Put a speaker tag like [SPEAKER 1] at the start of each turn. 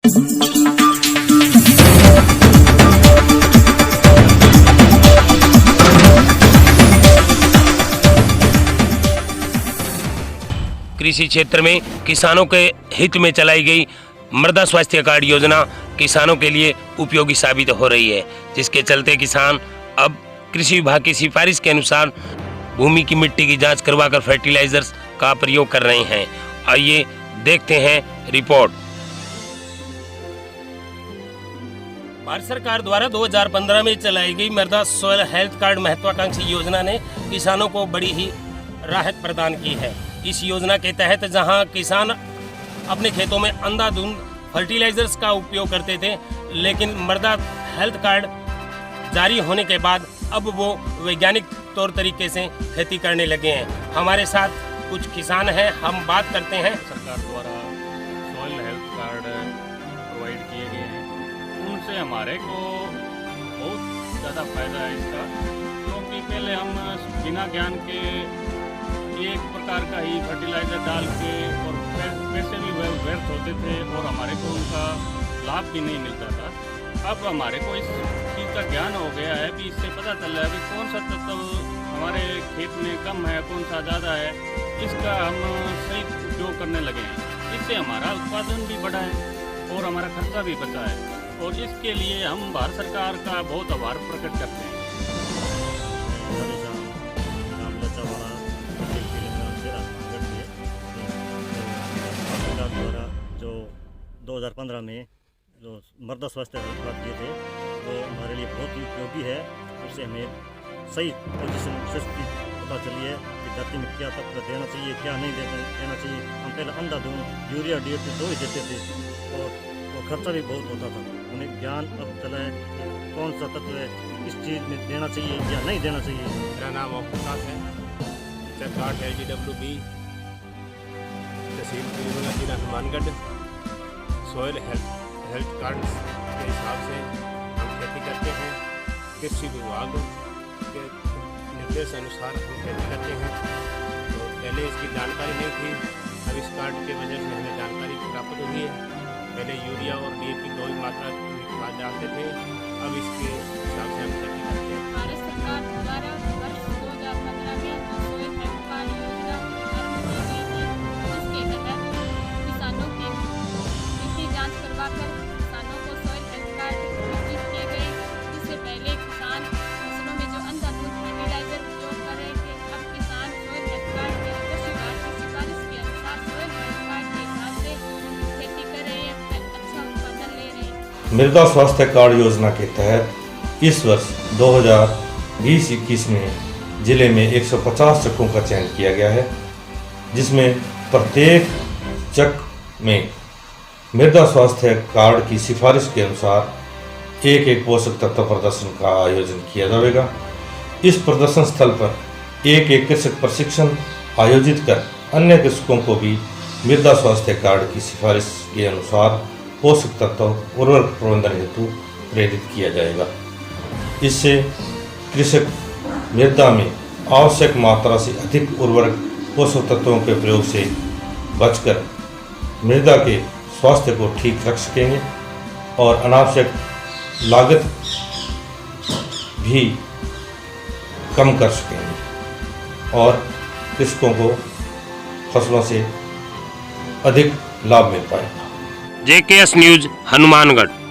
[SPEAKER 1] कृषि क्षेत्र में किसानों के हित में चलाई गई मृदा स्वास्थ्य कार्ड योजना किसानों के लिए उपयोगी साबित हो रही है, जिसके चलते किसान अब कृषि विभाग की सिफारिश के अनुसार भूमि की मिट्टी की जांच करवाकर फर्टिलाइजर्स का प्रयोग कर रहे हैं। आइए देखते हैं रिपोर्ट। भारत सरकार द्वारा 2015 में चलाई गई मृदा सॉइल हेल्थ कार्ड महत्वाकांक्षी योजना ने किसानों को बड़ी ही राहत प्रदान की है। इस योजना के तहत जहां किसान अपने खेतों में अंधाधुंध फर्टिलाइजर्स का उपयोग करते थे, लेकिन मृदा हेल्थ कार्ड जारी होने के बाद अब वो वैज्ञानिक तौर तरीके से खेती करने लगे हैं। हमारे साथ कुछ किसान हैं, हम बात करते हैं।
[SPEAKER 2] सरकार द्वारा सॉइल हेल्थ कार्ड प्रोवाइड किए गए हैं, उनसे हमारे को बहुत ज़्यादा फायदा है इसका, क्योंकि पहले हम बिना ज्ञान के एक प्रकार का ही फर्टिलाइज़र डाल के और पैसे भी व्यर्थ होते थे और हमारे को उनका लाभ भी नहीं मिलता था। अब हमारे को इस चीज़ का ज्ञान हो गया है कि इससे पता चल रहा है कि कौन सा तत्व हमारे खेत में कम है, कौन सा ज़्यादा है, इसका हम सही उपयोग करने लगे हैं। इससे हमारा उत्पादन भी बढ़ा है और हमारा खर्चा भी बचा है, और इसके लिए हम भारत सरकार का बहुत आभार प्रकट करते हैं।
[SPEAKER 3] द्वारा जो 2015 में जो मृदा स्वास्थ्य कार्ड दिए थे वो हमारे लिए बहुत ही उपयोगी है। उससे हमें सही पोजीशन सस्ती पता चली है कि धरती में क्या तत्व देना चाहिए, क्या नहीं देना चाहिए। हम पहले अंधाधुंध यूरिया DAP 2 ही देते थे और खर्चा भी बहुत होता था। उन्हें ज्ञान अब चला है कि कौन सा तत्व है इस चीज़ में देना चाहिए या नहीं देना चाहिए।
[SPEAKER 4] मेरा नाम प्रकाश है, कार्ड LGWB तहसील तिरुमला जिला हनुमानगढ़। सॉइल हेल्थ कार्ड के हिसाब से हम खेती करते हैं। कृषि विभाग के निर्देश अनुसार हम खेती करते हैं। तो पहले इसकी जानकारी नहीं थी, अब इस कार्ड के वजह से हमें जानकारी प्राप्त हुई है। पहले यूरिया और DAP 2 ही मात्रा खाद डालते थे, अब इसके हिसाब से हम खेती करते हैं।
[SPEAKER 5] भारत सरकार द्वारा वर्ष 2015 में सॉइल हेल्थ कार्ड योजना आरंभ की गई थी, जिसके तहत किसानों की मिट्टी जांच करवाकर किसानों को सॉइल हेल्थ कार्ड वितरित किए गए। इससे पहले किसान फसलों में जो अंधाधुंध फर्टिलाइजर प्रयोग कर रहे थे, अब किसान सॉइल हेल्थ कार्ड के कृषि विभाग की सिफारिश के अनुसार सॉइल हेल्थ कार्ड के हिसाब से खेती कर रहे हैं, अच्छा उत्पादन ले रहे हैं।
[SPEAKER 6] मृदा स्वास्थ्य कार्ड योजना के तहत इस वर्ष 2020-21 में जिले में 150 चक्कों का चयन किया गया है, जिसमें प्रत्येक चक में मृदा स्वास्थ्य कार्ड की सिफारिश के अनुसार एक पोषक तत्व प्रदर्शन का आयोजन किया जाएगा। इस प्रदर्शन स्थल पर एक कृषक प्रशिक्षण आयोजित कर अन्य कृषकों को भी मृदा स्वास्थ्य कार्ड की सिफारिश के अनुसार पोषक तत्व उर्वरक प्रबंधन हेतु प्रेरित किया जाएगा। इससे कृषक मृदा में आवश्यक मात्रा से अधिक उर्वरक पोषक तत्वों के प्रयोग से बचकर मृदा के स्वास्थ्य को ठीक रख सकेंगे और अनावश्यक लागत भी कम कर सकेंगे और कृषकों को फसलों से अधिक लाभ मिल पाएगा।
[SPEAKER 1] JKS news Hanumangarh.